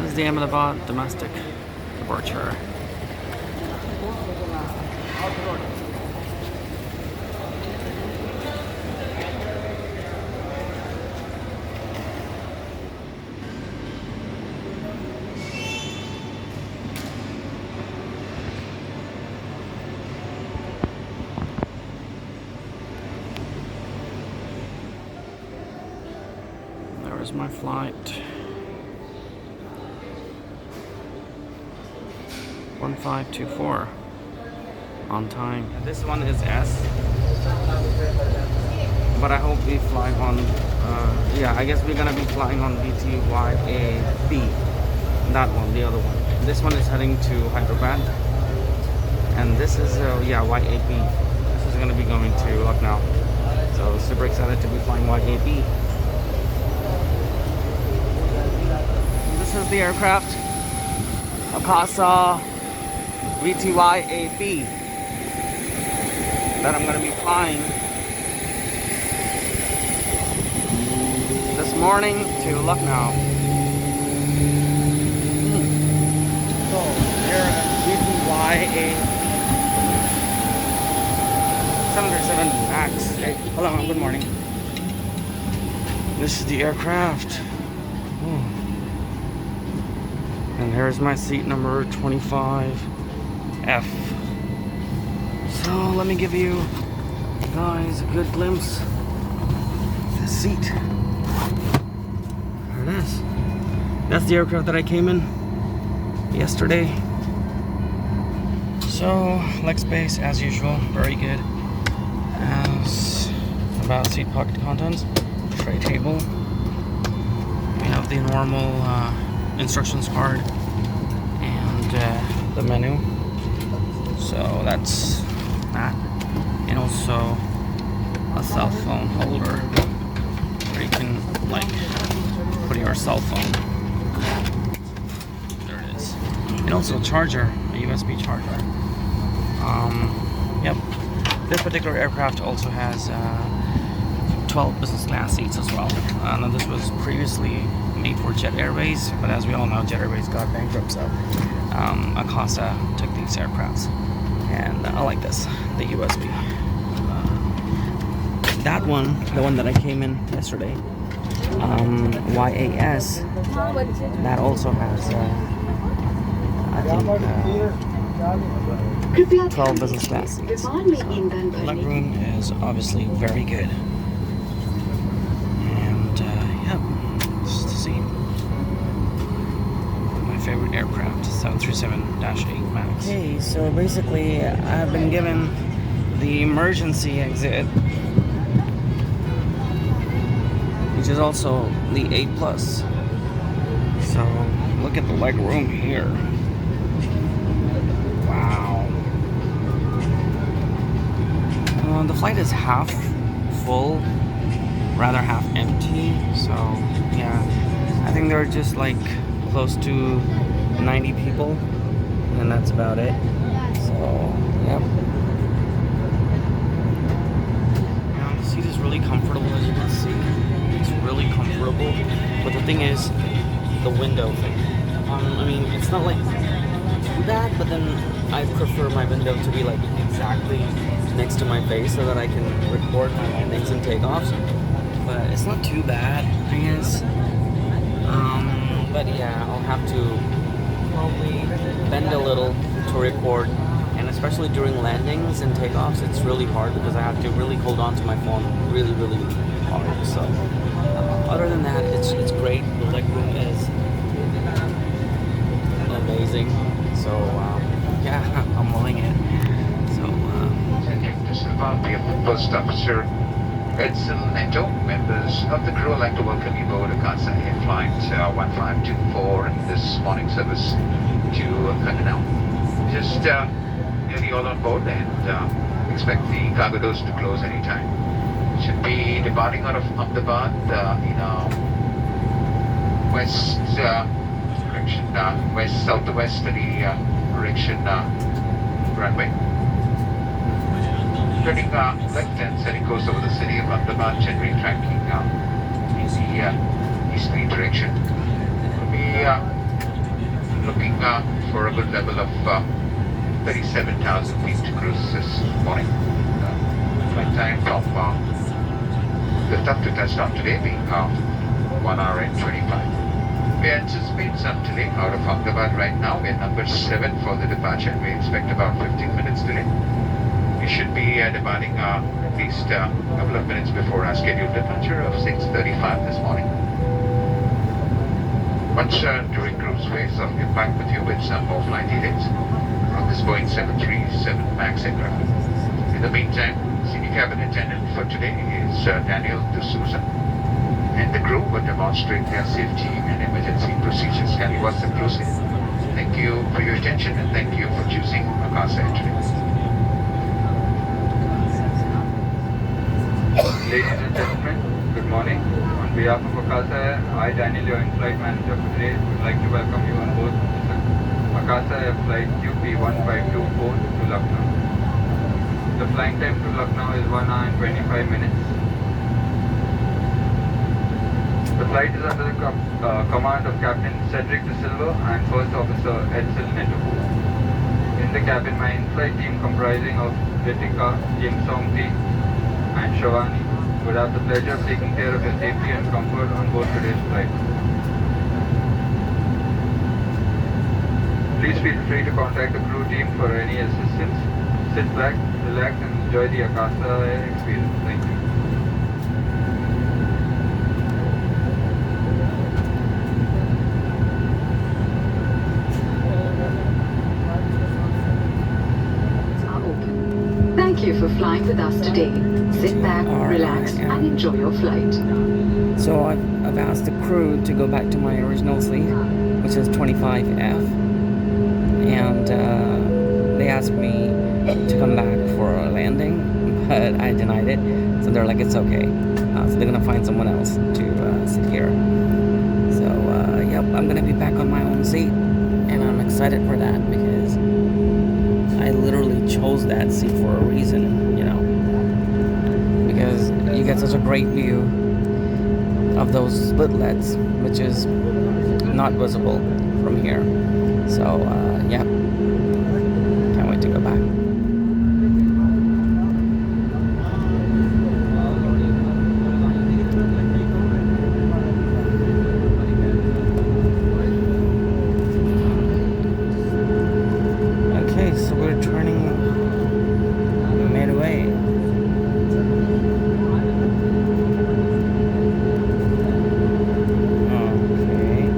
This is the Ahmedabad domestic departure. There's my flight. 1524 on time. This one is S, but I hope we fly on yeah, I guess we're gonna be flying on BTYAB, that one, the other one. This one is heading to Hyderabad, and this is yeah, YAB. This is gonna be going to Lucknow, so super excited to be flying YAB. This is the aircraft, Akasa BTYAB, that I'm going to be flying this morning to Lucknow. So here at BTYA 737 MAX. Hey, hello, good morning. This is the aircraft. And here's my seat number 25F. So let me give you guys a good glimpse of the seat. There it is. That's the aircraft that I came in yesterday. So leg space as usual, very good. As about seat pocket contents, tray table. We have the normal instructions card and the menu, so that's that, and also a cell phone holder where you can like put your cell phone. There it is. And also a charger, a USB charger. Yep, this particular aircraft also has 12 business class seats as well. Now this was previously made for Jet Airways, but as we all know, Jet Airways got bankrupt, so Akasa took these aircrafts, and I like this, the USB. That one, the one that I came in yesterday, YAS, that also has I think 12 business class seats. So the legroom is obviously very good. Favorite aircraft, 737-8 MAX. Okay, so basically I've been given the emergency exit, which is also the A+. So look at the leg room here. Wow. The flight is half full, rather half empty. So yeah, I think there are just like close to 90 people, and that's about it. So, yep. Now, the seat is really comfortable, as you can see. It's really comfortable, but the thing is, the window thing. I mean, it's not like too bad, but then I prefer my window to be like exactly next to my face so that I can record my landings and takeoffs. But it's not too bad, I guess. But yeah, I'll have to probably bend a little to record, and especially during landings and takeoffs, it's really hard because I have to really hold on to my phone really hard. So other than that, it's great. The legroom is amazing. So yeah, I'm loving it. So this is about the first officer. Edsel Neto, members of the crew, would like to welcome you aboard Akasa Air Flight 1524 in this morning service to Lucknow. Just nearly all on board, and expect the cargo doors to close anytime. Should be departing out of Ahmedabad in west direction, west southwesterly direction runway. Turning left and setting course over the city of Ahmedabad, generally tracking the easterly direction. We'll be looking for a good level of 37,000 feet to cruise this morning. Flight time from lift up to touchdown today being 1 hour and 25. We anticipate some delay out of Ahmedabad right now. We're number 7 for the departure and we expect about 15 minutes delay. We should be departing at least a couple of minutes before our scheduled departure of 6:35 this morning. Once during cruise phase, I'll get back with you with some more flight details on this Boeing 737 MAX aircraft. In the meantime, senior cabin attendant for today is Daniel D'Souza, and the crew will demonstrate their safety and emergency procedures. Can you watch the crew say? Thank you for your attention and thank you for choosing Akasa Air today. Ladies and gentlemen, good morning. On behalf of Akasa Air, I, Daniel, your in-flight manager for today, would like to welcome you on board Akasa Air Flight QP1524 to Lucknow. The flying time to Lucknow is 1 hour and 25 minutes. The flight is under the command of Captain Cedric De Silva and First Officer Edsel Neto. In the cabin, my in-flight team comprising of Ritika, Jim Songti, and Shavani would have the pleasure of taking care of your safety and comfort on board today's flight. Please feel free to contact the crew team for any assistance. Sit back, relax and enjoy the Akasa Air experience. Thank you. Thank you for flying with us today. Sit back, relax, and enjoy your flight. So I've asked the crew to go back to my original seat, which is 25F, and they asked me to come back for a landing, but I denied it. So they're like, it's okay. So they're gonna find someone else to sit here. So yep, I'm gonna be back on my own seat, and I'm excited for that because I literally chose that seat for a reason, you know, because you get such a great view of those splitlets, which is not visible from here. So, yeah, can't wait to go back. Okay, so we're turning midway. Okay.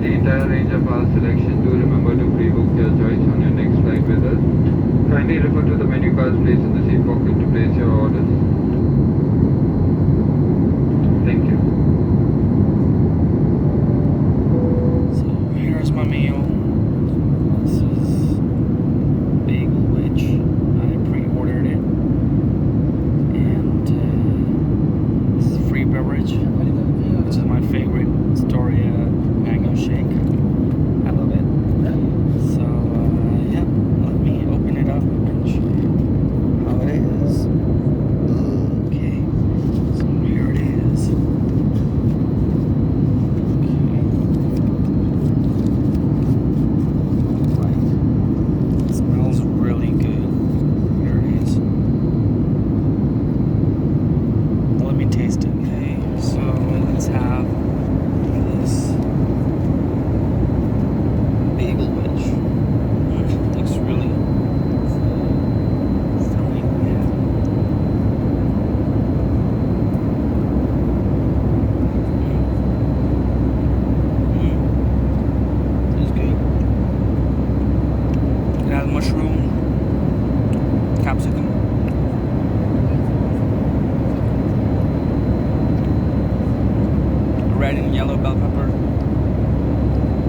the entire range of our selection, do remember to pre-book your choice on your next flight with us. Kindly refer to the menu cards placed in the seat pocket to place your orders. Thank you. So here's my meal. This is bagel, which I pre-ordered it, and this is free beverage, which is my favorite, Storia mango shake. I love it. So yeah, let me open it up and show you how it is. Okay, so here it is. It smells really good. Here it is. Let me taste it. Okay, so let's have this bagel wedge. Looks really filling. Yeah. It's good. It has mushroom, capsicum, red and yellow bell pepper,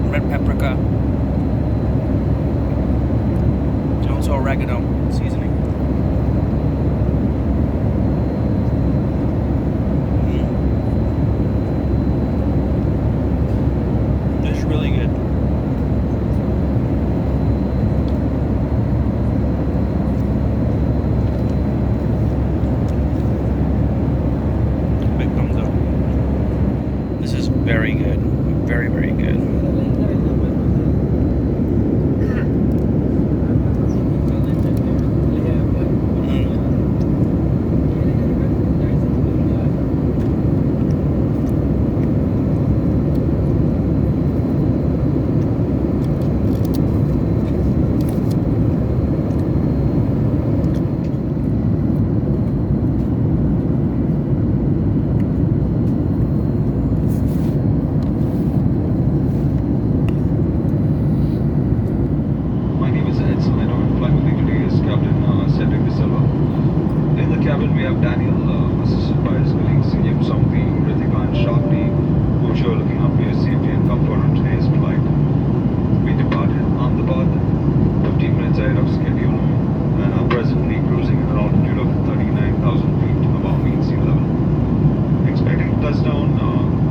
red paprika, and also oregano seasoning. This is really good. Big thumbs up. This is very good. Very, very good. My name is Edson. I don't fly with me today is Captain Cedric De Silva. In the cabin, we have Daniel, assisted by his colleagues Yim Songdi, Ritika, and Shakti, who are looking after your safety and comfort on today's flight. We departed Ahmedabad 15 minutes ahead of schedule and are presently cruising at an altitude of 39,000 feet above mean sea level. Expecting touchdown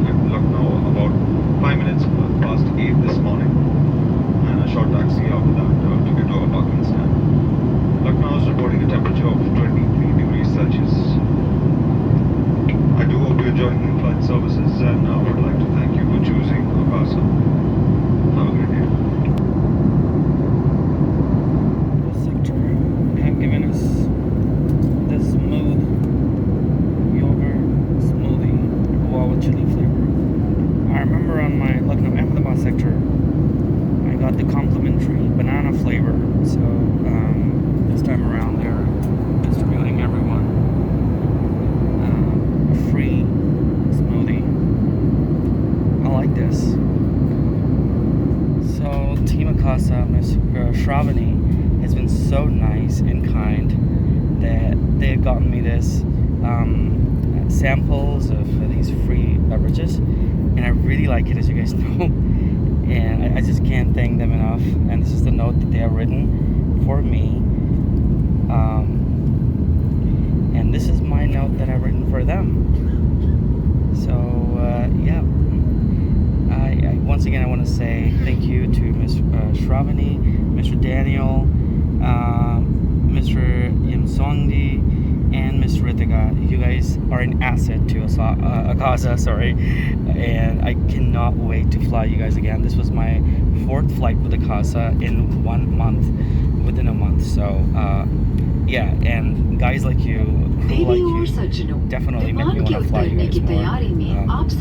at Lucknow about 5 minutes past 8 this morning, and a short taxi after that to get to our parking stand. Lucknow is reporting a temperature of 23 degrees Celsius. I do hope you're enjoying the flight services, and I would like to thank you for choosing Akasa. Have a great day. This sector, they have given us this smooth yogurt smoothie, guava chili flavor. I remember on my Lucknow Ahmedabad sector, I got the complimentary banana flavor. So this time around, they're distributing everyone a free smoothie. I like this. So Team Akasa, Miss Shravani, has been so nice and kind that they've gotten me this samples of these free beverages, and I really like it, as you guys know. And I just can't thank them enough. And this is the note that they have written for me. And this is my note that I've written for them. So, yeah. I once again, I want to say thank you to Miss Shravani, Mr. Daniel, Mr. Yim Songdi, and Miss Ritika. You guys are an asset to Akasa, sorry. And I cannot wait to fly you guys again. This was my 4th flight with Akasa in 1 month, within a month. So, yeah, and guys like you, crew like you, definitely make me want to fly you guys more.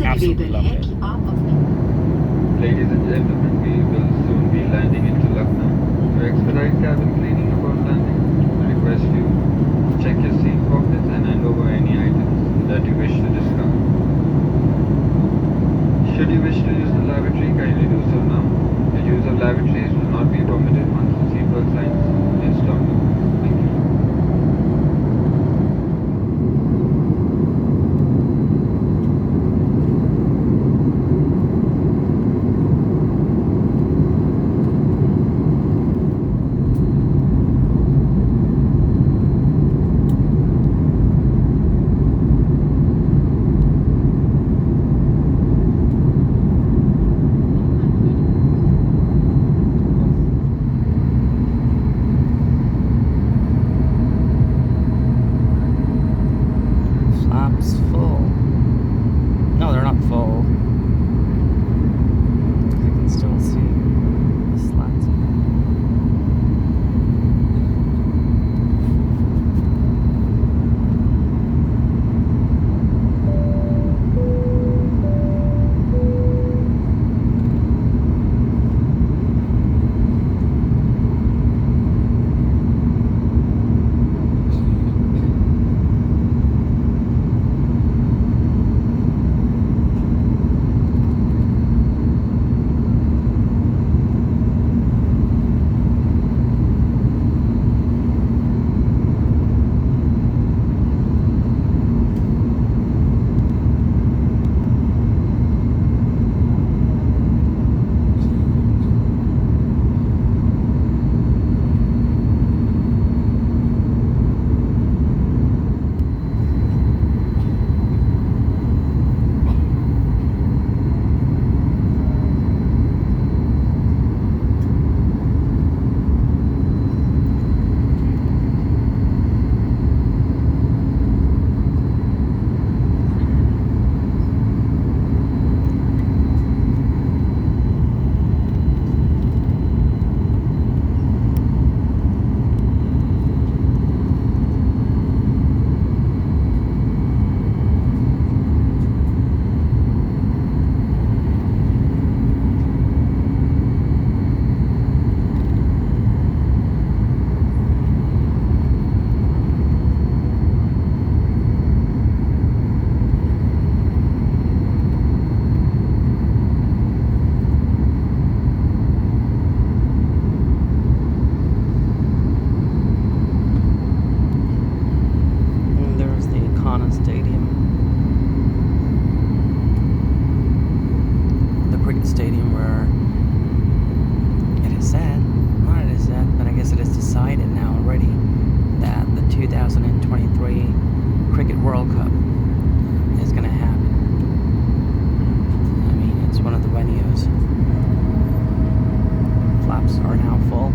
Absolutely love it. Ladies and gentlemen, we will soon be landing into Lucknow. To expedite cabin cleaning upon landing, we request you to check your seat pockets and hand over any items that you wish to discard. Should you wish to use the lavatory, kindly do so stadium where it is said, not it is said, but I guess it is decided now already that the 2023 Cricket World Cup is going to happen. I mean, it's one of the venues. Flaps are now full.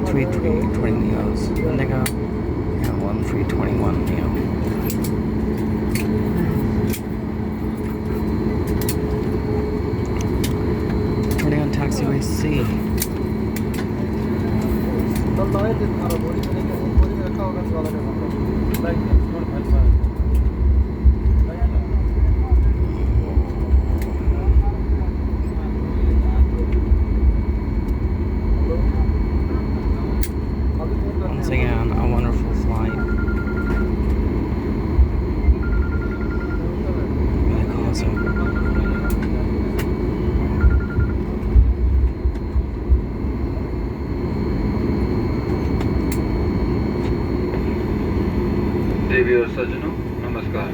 Three 320neos, Indigo, and one 321 Neo. Turning on taxiway C. Once again, a wonderful flight. Really awesome. देवी और सज्जनों नमस्कार।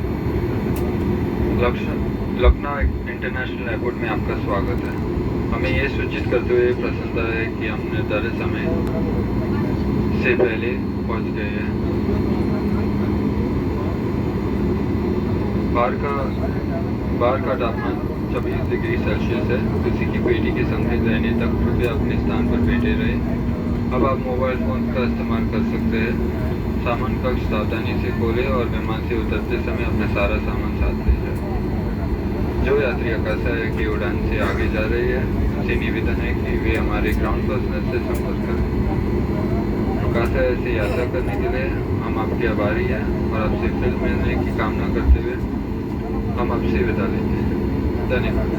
Lucknow international airport में आपका स्वागत है। हमें ये सूचित करते हुए प्रसन्नता है कि हम निर्धारित समय से पहले पहुंच गए हैं। बाहर का तापमान 26 डिग्री सेल्सियस है। किसी की पेटी के संकेत रहने तक कृपया अपने स्थान पर बैठे रहें। अब आप मोबाइल फोन का इस्तेमाल कर सकते हैं। सामान कक्ष सावधानी से खोलें और विमान से उतरते समय अपना सारा सामान साथ ले जाएं। जो यात्री अकासा एयर की उड़ान से आगे जा रहे हैं उनसे निवेदन है कि वे हमारे ग्राउंड पर्सनल से संपर्क करें। अकासा एयर से यात्रा करने के लिए हम आपके आभारी हैं और आपसे फिर मिलने की कामना करते हुए हम आपसे विदा लेते हैं। धन्यवाद।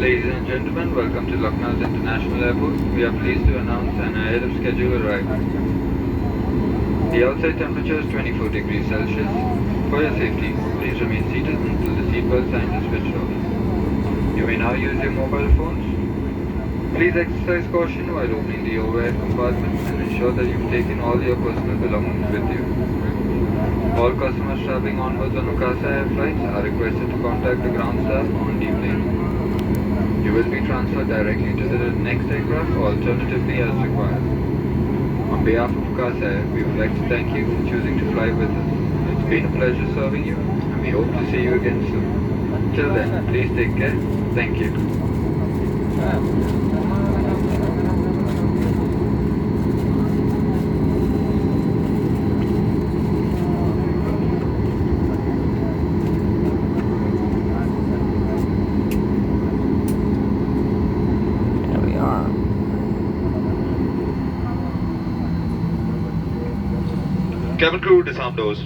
Ladies and gentlemen, welcome to Lucknow International Airport. We are pleased to announce an ahead of schedule arrival. The outside temperature is 24 degrees Celsius. For your safety, please remain seated until the seatbelt sign is switched off. You may now use your mobile phones. Please exercise caution while opening the overhead compartment and ensure that you've taken all your personal belongings with you. All customers traveling onwards on Akasa Air flights are requested to contact the ground staff on the plane. You will be transferred directly to the next aircraft or alternatively as required. On behalf of Akasa Air, we would like to thank you for choosing to fly with us. It's been a pleasure serving you and we hope to see you again soon. Till then, please take care. Thank you. There we are. Cabin crew, disarm doors.